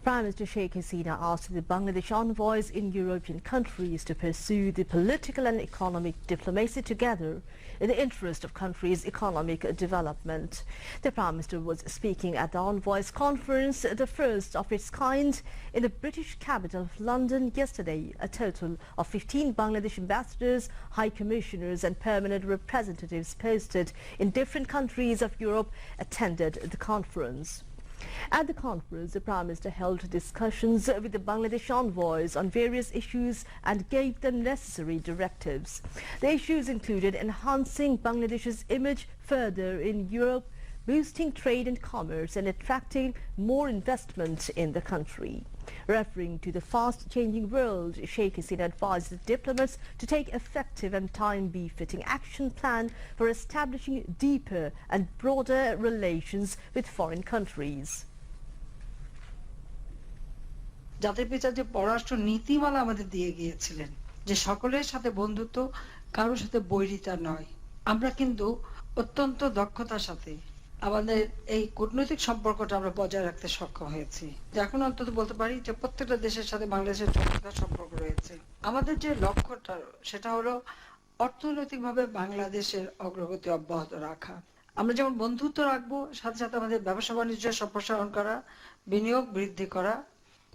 Prime Minister Sheikh Hasina asked the Bangladesh envoys in European countries to pursue the political and economic diplomacy together in the interest of countries' economic development. The Prime Minister was speaking at the envoys conference, the first of its kind in the British capital of London yesterday. A total of 15 Bangladesh ambassadors, high commissioners and permanent representatives posted in different countries of Europe attended the conference. At the conference, the Prime Minister held discussions with the Bangladesh envoys on various issues and gave them necessary directives. The issues included enhancing Bangladesh's image further in Europe, boosting trade and commerce and attracting more investment in the country. Referring to the fast-changing world, Sheikh Hasina advised the diplomats to take effective and time-befitting action plan for establishing deeper and broader relations with foreign countries. জাতির পিতা যে পররাষ্ট্র নীতিমালা আমাদের দিয়ে গিয়েছিলেন যে সকলের সাথে বন্ধুত্ব, কারোর সাথে বৈরিতা নয়। আমরা কিন্তু অত্যন্ত দক্ষতার সাথে আমাদের এই কূটনৈতিক সম্পর্কটা আমরা বজায় রাখতে সক্ষম হয়েছি। এখন অন্তত বলতে পারি যে প্রত্যেকটা দেশের সাথে বাংলাদেশের চমৎকার সম্পর্ক রয়েছে। আমাদের যে লক্ষ্যটা সেটা হলো অর্থনৈতিকভাবে বাংলাদেশের অগ্রগতি অব্যাহত রাখা। আমরা যেমন বন্ধুত্ব রাখবো, সাথে সাথে আমাদের ব্যবসা বাণিজ্য সম্প্রসারণ করা, বিনিয়োগ বৃদ্ধি করা।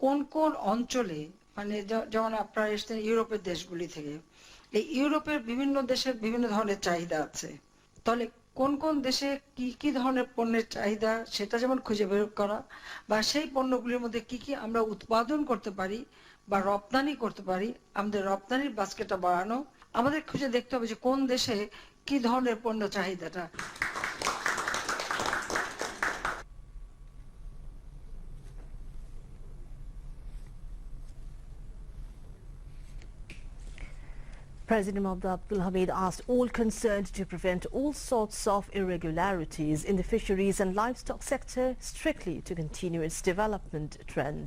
কোন কোন অঞ্চলে মানে যেমন আপনারা এসেছেন ইউরোপের দেশগুলি থেকে, এই ইউরোপের বিভিন্ন দেশের বিভিন্ন ধরনের চাহিদা আছে। তাহলে কোন কোন দেশে কি কি ধরনের পণ্যের চাহিদা সেটা যেমন খুঁজে বের করা, বা সেই পণ্যগুলির মধ্যে কি কি আমরা উৎপাদন করতে পারি বা রপ্তানি করতে পারি, আমাদের রপ্তানির বাস্কেটটা বাড়ানো। আমাদের খুঁজে দেখতে হবে যে কোন দেশে কি ধরনের পণ্য চাহিদাটা। President Mohammed Abdul Hamid asked all concerned to prevent all sorts of irregularities in the fisheries and livestock sector strictly to continue its development trend.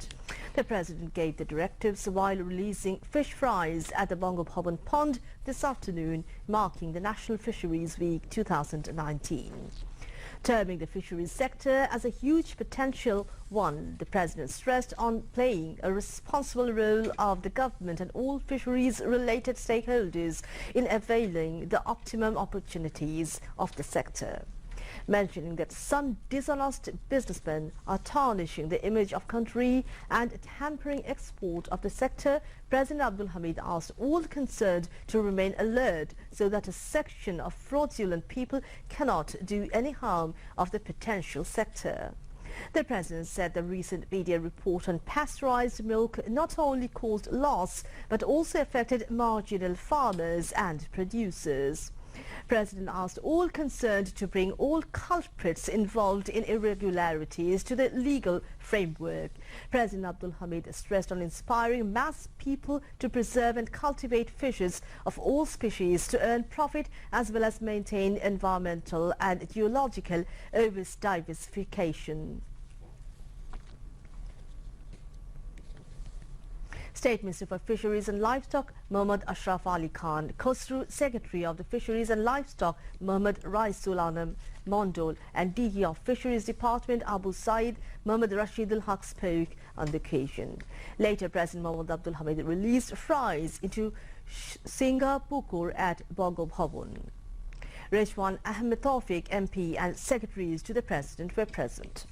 The President gave the directives while releasing fish fries at the Bongo Bhavan Pond this afternoon, marking the National Fisheries Week 2019. Terming the fisheries sector as a huge potential one, the President stressed on playing a responsible role of the government and all fisheries-related stakeholders in availing the optimum opportunities of the sector. Mentioning that some dishonest businessmen are tarnishing the image of country and hampering export of the sector, President Abdul Hamid asked all concerned to remain alert so that a section of fraudulent people cannot do any harm of the potential sector. The President said the recent media report on pasteurized milk not only caused loss but also affected marginal farmers and producers. President asked all concerned to bring all culprits involved in irregularities to the legal framework. President Abdul Hamid stressed on inspiring mass people to preserve and cultivate fishes of all species to earn profit as well as maintain environmental and geological diversification. State Minister for Fisheries and Livestock Mohammad Ashraf Ali Khan, Khosrow Secretary of the Fisheries and Livestock Mohammad Raisul Anam Mondol and DG of Fisheries Department Abu Said Mohammad Rashidul Haq spoke on the occasion. Later, President Mohammed Abdul Hamid released fries into Singapukur at Bongo Bhavan. Reshwan Ahmed Tawfiq MP and secretaries to the President were present.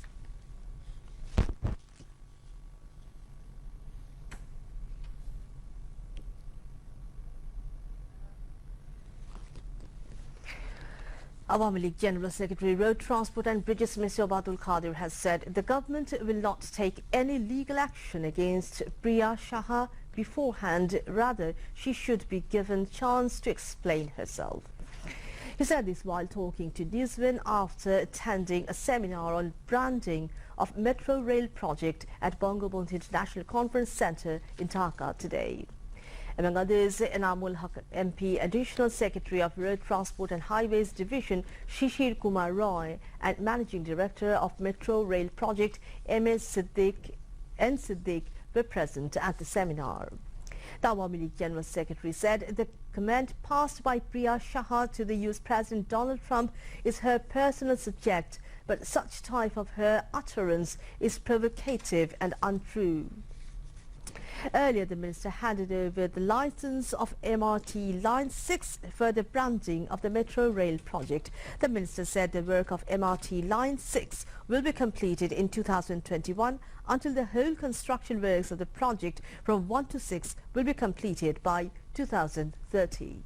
Awami League General Secretary, Road Transport and Bridges Mr. Abdul Qadir has said the government will not take any legal action against Priya Shah beforehand. Rather, she should be given chance to explain herself. He said this while talking to Newswin after attending a seminar on branding of Metro Rail project at Bangabandhu International Conference Centre in Dhaka today. Among others, Enamul Haq MP, Additional Secretary of Road Transport and Highways Division Shishir Kumar Roy and Managing Director of Metro Rail Project M.S. Siddiq were present at the seminar. The Awami League General Secretary said the comment passed by Priya Shah to the US President Donald Trump is her personal subject, but such type of her utterance is provocative and untrue. Earlier, the minister handed over the license of MRT Line 6 for the branding of the Metro Rail project. The minister said the work of MRT Line 6 will be completed in 2021 until the whole construction works of the project from 1 to 6 will be completed by 2030.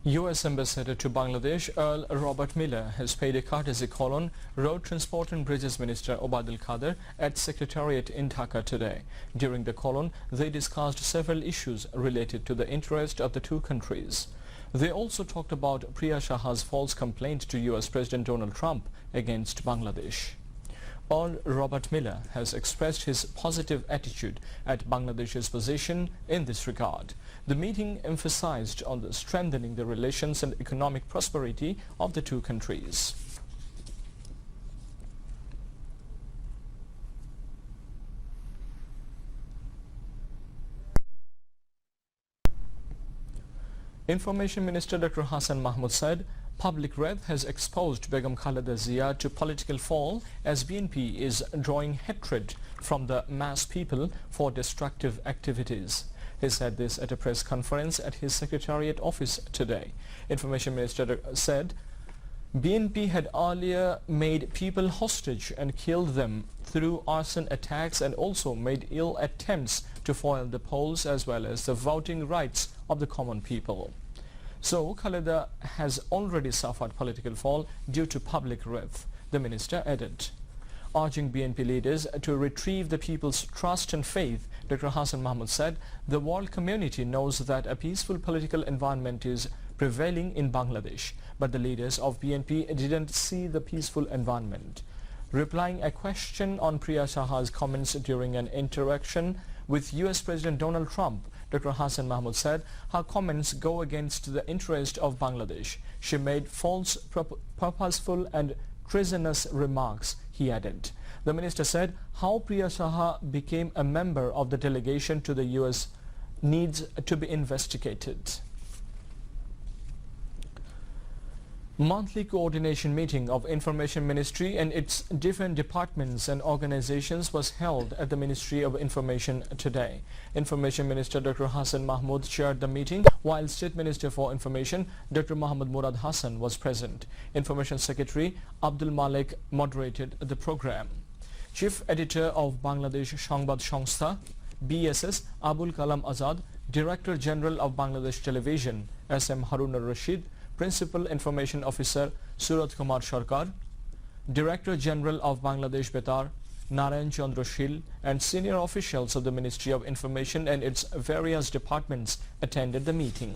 U.S. Ambassador to Bangladesh, Earl Robert Miller, has paid a courtesy call on Road Transport and Bridges Minister Obadul Khader at Secretariat in Dhaka today. During the call-on, they discussed several issues related to the interest of the two countries. They also talked about Priya Shaha's false complaint to U.S. President Donald Trump against Bangladesh. Earl Robert Miller has expressed his positive attitude at Bangladesh's position in this regard. The meeting emphasized on the strengthening the relations and economic prosperity of the two countries. Information Minister Dr. Hassan Mahmood said public wrath has exposed Begum Khaleda Zia to political fall as BNP is drawing hatred from the mass people for destructive activities. He said this at a press conference at his Secretariat office today. Information Minister said BNP had earlier made people hostage and killed them through arson attacks and also made ill attempts to foil the polls as well as the voting rights of the common people. So Khaleda has already suffered political fall due to public wrath, the minister added. Urging BNP leaders to retrieve the people's trust and faith, Dr. Hassan Mahmood said the world community knows that a peaceful political environment is prevailing in Bangladesh, but the leaders of BNP didn't see the peaceful environment. Replying a question on Priya Shaha's comments during an interaction with U.S. President Donald Trump, Dr. Hassan Mahmood said her comments go against the interest of Bangladesh. She made false, purposeful and treasonous remarks, he added. The minister said how Priya Shaha became a member of the delegation to the U.S. needs to be investigated. Monthly coordination meeting of Information Ministry and its different departments and organizations was held at the Ministry of Information today. Information Minister Dr. Hassan Mahmood chaired the meeting, while State Minister for Information Dr. Mohammad Murad Hassan was present. Information Secretary Abdul Malik moderated the program. Chief Editor of Bangladesh Shangbad Shongstha, BSS Abul Kalam Azad, Director General of Bangladesh Television SM Harun al-Rashid, Principal Information Officer Surat Kumar Sarkar, Director General of Bangladesh Betar Narayan Chandra Shil and senior officials of the Ministry of Information and its various departments attended the meeting.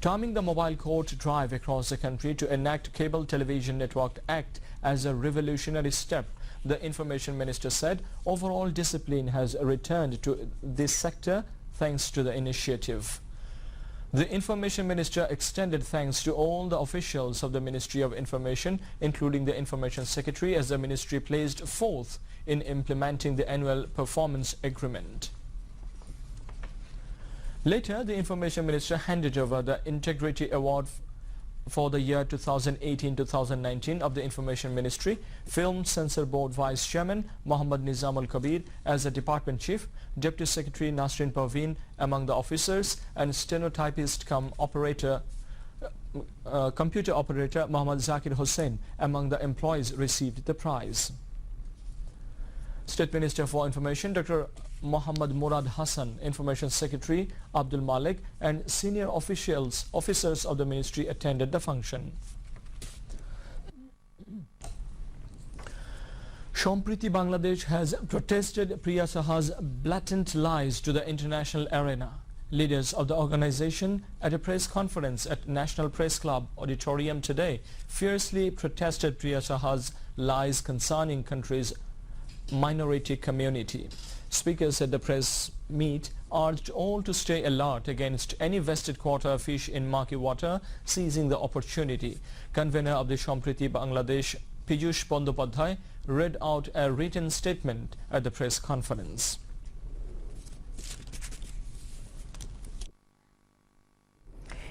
Terming the mobile court drive across the country to enact Cable Television Network Act as a revolutionary step, the Information Minister said overall discipline has returned to this sector thanks to the initiative. The Information Minister extended thanks to all the officials of the Ministry of Information, including the Information Secretary, as the ministry placed fourth in implementing the annual performance agreement. Later, the Information Minister handed over the Integrity Award for the year 2018-2019 of the Information Ministry, Film Censor Board Vice Chairman Mohammad Nizam Al-Kabir as the Department Chief, Deputy Secretary Nasrin Parveen among the officers, and stenotypist cum operator, computer operator Mohammad Zakir Hussain among the employees received the prize. State Minister for Information Dr. Mohammad Murad Hassan, Information Secretary Abdul Malik and senior officers of the ministry attended the function. Sampriti Bangladesh has protested Priya Shaha's blatant lies to the international arena. Leaders of the organization at a press conference at National Press Club Auditorium today fiercely protested Priya Shaha's lies concerning country's minority community. Speakers at the press meet urged all to stay alert against any vested quota fish in murky water seizing the opportunity. Convener of the Sampriti Bangladesh, Piyush Bandopadhyay, read out a written statement at the press conference.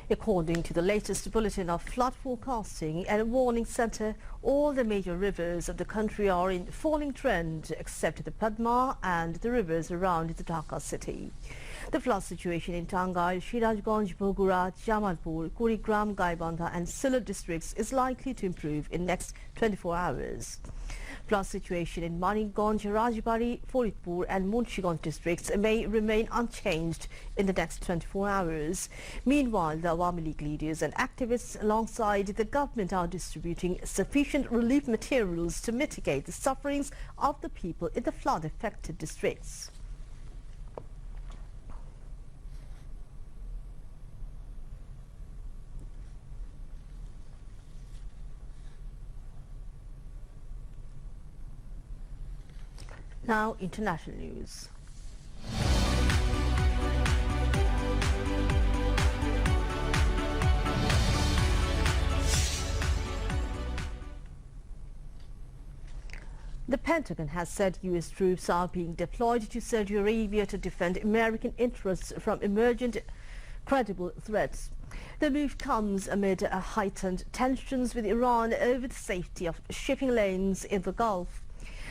According to the latest bulletin of flood forecasting and warning center, all the major rivers of the country are in falling trend except the Padma and the rivers around the Dhaka city. The flood situation in Tangail, Sirajganj, Bogura, Jamalpur, Kurigram, Gaibandha and Sylhet districts is likely to improve in next 24 hours. Flood situation in Maniganj, Rajbari, Faridpur and Munshiganj districts may remain unchanged in the next 24 hours. Meanwhile, the Awami League leaders and activists alongside the government are distributing sufficient relief materials to mitigate the sufferings of the people in the flood-affected districts. Now, international news. The Pentagon has said U.S. troops are being deployed to Saudi Arabia to defend American interests from emergent credible threats. The move comes amid heightened tensions with Iran over the safety of shipping lanes in the Gulf.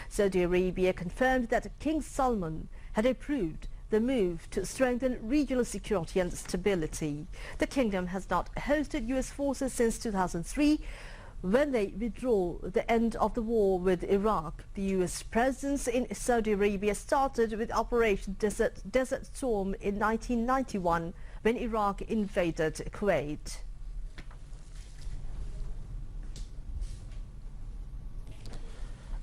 Saudi Arabia confirmed that King Salman had approved the move to strengthen regional security and stability. The kingdom has not hosted U.S. forces since 2003 when they withdrew the end of the war with Iraq. The U.S. presence in Saudi Arabia started with Operation Desert Storm in 1991 when Iraq invaded Kuwait.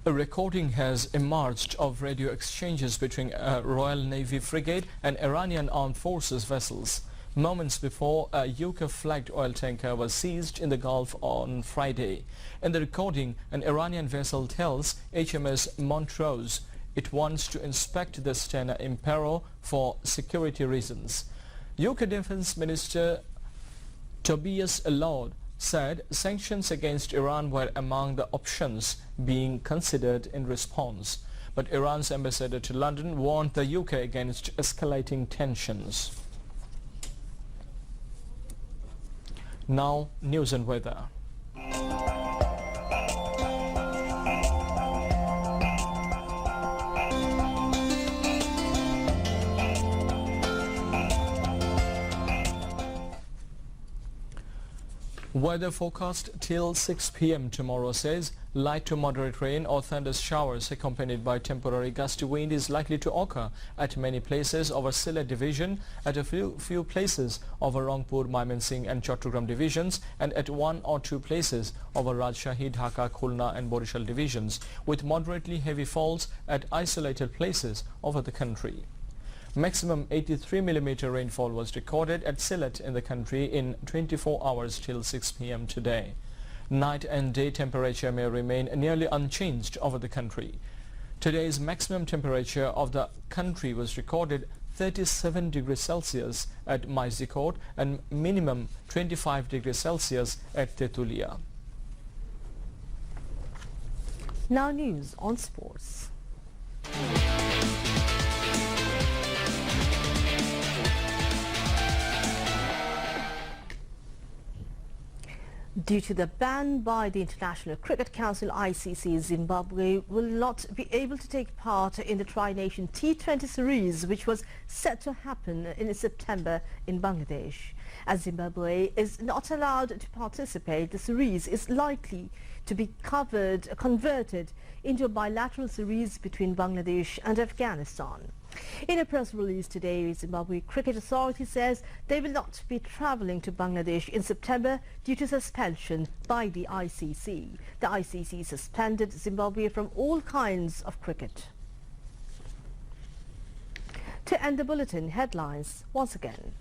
A recording has emerged of radio exchanges between a Royal Navy frigate and Iranian armed forces vessels moments before a UK-flagged oil tanker was seized in the Gulf on Friday. In the recording, an Iranian vessel tells HMS Montrose it wants to inspect the Stena Impero for security reasons. UK Defence Minister Tobias Lord said sanctions against Iran were among the options being considered in response. But Iran's ambassador to London warned the UK against escalating tensions. Now, news and weather. Weather forecast till 6 p.m. tomorrow says light to moderate rain or thunder showers accompanied by temporary gusty wind is likely to occur at many places over Sylhet division, at a few places over Rangpur, Mymensingh and Chattogram divisions, and at 1 or 2 places over Rajshahi, Dhaka, Khulna and Borishal divisions, with moderately heavy falls at isolated places over the country. Maximum 83 mm rainfall was recorded at Sylhet in the country in 24 hours till 6 p.m. today. Night and day temperature may remain nearly unchanged over the country. Today's maximum temperature of the country was recorded 37 degrees Celsius at Maizikot and minimum 25 degrees Celsius at Tetulia. Now news on sports. Due to the ban by the International Cricket Council (ICC), Zimbabwe will not be able to take part in the Tri-Nation T20 series, which was set to happen in September in Bangladesh. As Zimbabwe is not allowed to participate, the series is likely to be converted into a bilateral series between Bangladesh and Afghanistan. In a press release today, Zimbabwe Cricket Authority says they will not be travelling to Bangladesh in September due to suspension by the ICC. The ICC suspended Zimbabwe from all kinds of cricket. To end the bulletin, headlines once again.